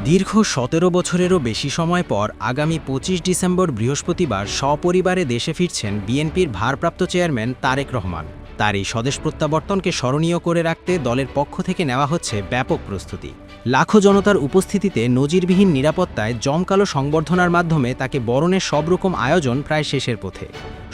দীর্ঘ ১৭ বছরেরও বেশি সময় পর আগামী ২৫ ডিসেম্বর বৃহস্পতিবার সপরিবারে দেশে ফিরছেন বিএনপির ভারপ্রাপ্ত চেয়ারম্যান তারেক রহমান। তার এই স্বদেশ প্রত্যাবর্তনকে স্মরণীয় করে রাখতে দলের পক্ষ থেকে নেওয়া হচ্ছে ব্যাপক প্রস্তুতি। লাখো জনতার উপস্থিতিতে নজিরবিহীন নিরাপত্তায় জমকালো সংবর্ধনার মাধ্যমে তাকে বরণের সব রকম আয়োজন প্রায় শেষের পথে।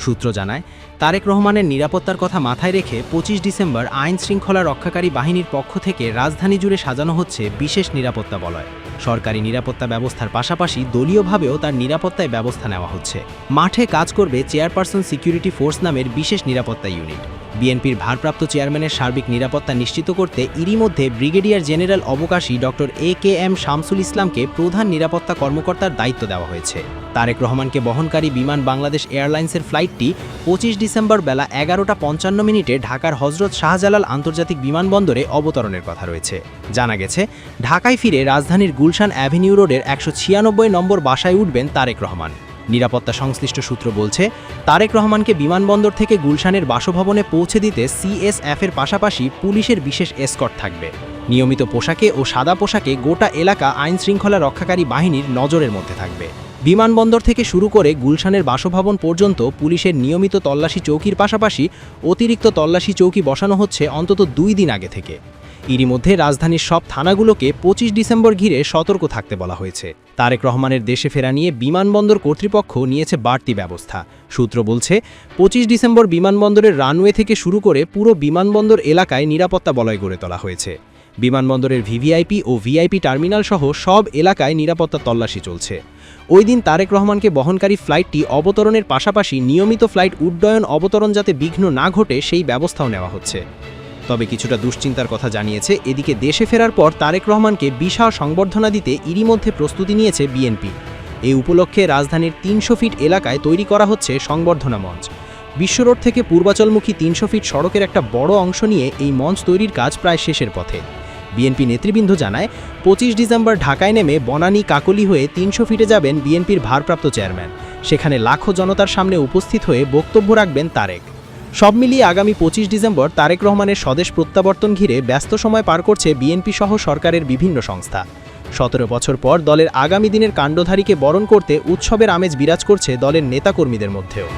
সূত্র জানায়, তারেক রহমানের নিরাপত্তার কথা মাথায় রেখে ২৫ ডিসেম্বর আইন শৃঙ্খলা রক্ষাকারী বাহিনীর পক্ষ থেকে রাজধানী জুড়ে সাজানো হচ্ছে বিশেষ নিরাপত্তা বলয়। সরকারি নিরাপত্তা ব্যবস্থার পাশাপাশি দলীয়ভাবেও তার নিরাপত্তায় ব্যবস্থা নেওয়া হচ্ছে। মাঠে কাজ করবে চেয়ারপারসন সিকিউরিটি ফোর্স নামের বিশেষ নিরাপত্তা ইউনিট। বিএনপির ভারপ্রাপ্ত চেয়ারম্যানের সার্বিক নিরাপত্তা নিশ্চিত করতে এরই মধ্যে ব্রিগেডিয়ার জেনারেল অবকাশী ডক্টর এ.কে.এম. শামসুল ইসলামকে প্রধান নিরাপত্তা কর্মকর্তার দায়িত্ব দেওয়া হয়েছে। তারেক রহমানকে বহনকারী বিমান বাংলাদেশ এয়ারলাইন্সের ফ্লাইটটি ২৫ ডিসেম্বর বেলা ১১:৫৫ ঢাকার হজরত শাহজালাল আন্তর্জাতিক বিমানবন্দরে অবতরণের কথা রয়েছে। জানা গেছে, ঢাকায় ফিরে রাজধানীর গুলশান অ্যাভিনিউ রোডের ১৯৬ নম্বর বাসায় উঠবেন তারেক রহমান। নিরাপত্তা সংশ্লিষ্ট সূত্র বলছে, তারেক রহমানকে বিমানবন্দর থেকে গুলশানের বাসভবনে পৌঁছে দিতে সিএসএফের পাশাপাশি পুলিশের বিশেষ এসকর্ট থাকবে। নিয়মিত পোশাকে ও সাদা পোশাকে গোটা এলাকা আইন শৃঙ্খলা রক্ষাকারী বাহিনীর নজরের মধ্যে থাকবে। বিমানবন্দর থেকে শুরু করে গুলশানের বাসভবন পর্যন্ত পুলিশের নিয়মিত তল্লাশি চৌকির পাশাপাশি অতিরিক্ত তল্লাশি চৌকি বসানো হচ্ছে অন্তত ২ দিন আগে থেকে। এরই মধ্যে রাজধানীর সব থানাগুলোকে ২৫ ডিসেম্বর ঘিরে সতর্ক থাকতে বলা হয়েছে। তারেক রহমানের দেশে ফেরা নিয়ে বিমানবন্দর কর্তৃপক্ষ নিয়েছে বাড়তি ব্যবস্থা। সূত্র বলছে, ২৫ ডিসেম্বর বিমানবন্দরের রানওয়ে থেকে শুরু করে পুরো বিমানবন্দর এলাকায় নিরাপত্তা বলয় গড়ে তোলা হয়েছে। বিমানবন্দরের ভিভিআইপি ও ভিআইপি টার্মিনাল সহ সব এলাকায় নিরাপত্তা তল্লাশি চলছে। ওই দিন তারেক রহমানকে বহনকারী ফ্লাইটটি অবতরণের পাশাপাশি নিয়মিত ফ্লাইট উড্ডয়ন অবতরণ যাতে বিঘ্ন না ঘটে সেই ব্যবস্থাও নেওয়া হচ্ছে। তবে কিছুটা দুশ্চিন্তার কথা জানিয়েছে, এদিকে দেশে ফেরার পর তারেক রহমানকে বিশাল সংবর্ধনা দিতে এরই মধ্যে প্রস্তুতি নিয়েছে বিএনপি। এই উপলক্ষে রাজধানীর ৩০০ ফিট এলাকায় তৈরি করা হচ্ছে সংবর্ধনা মঞ্চ। বিশ্ব রোড থেকে পূর্বাচলমুখী ৩০০ ফিট সড়কের একটা বড় অংশ নিয়ে এই মঞ্চ তৈরির কাজ প্রায় শেষের পথে। বিএনপি নেতৃবৃন্দ জানায়, ২৫ ডিসেম্বর ঢাকায় নেমে বনানী কাকলী হয়ে ৩০০ ফিটে যাবেন বিএনপির ভারপ্রাপ্ত চেয়ারম্যান। সেখানে লাখো জনতার সামনে উপস্থিত হয়ে বক্তব্য রাখবেন তারেক। সব মিলিয়ে আগামী ২৫ ডিসেম্বর তারেক রহমানের স্বদেশ প্রত্যাবর্তন ঘিরে ব্যস্ত সময় পার করছে বিএনপি সহ সরকারের বিভিন্ন সংস্থা। ১৭ বছর পর দলের আগামী দিনের কাণ্ডধারীকে বরণ করতে উৎসবের আমেজ বিরাজ করছে দলের নেতাকর্মীদের মধ্যেও।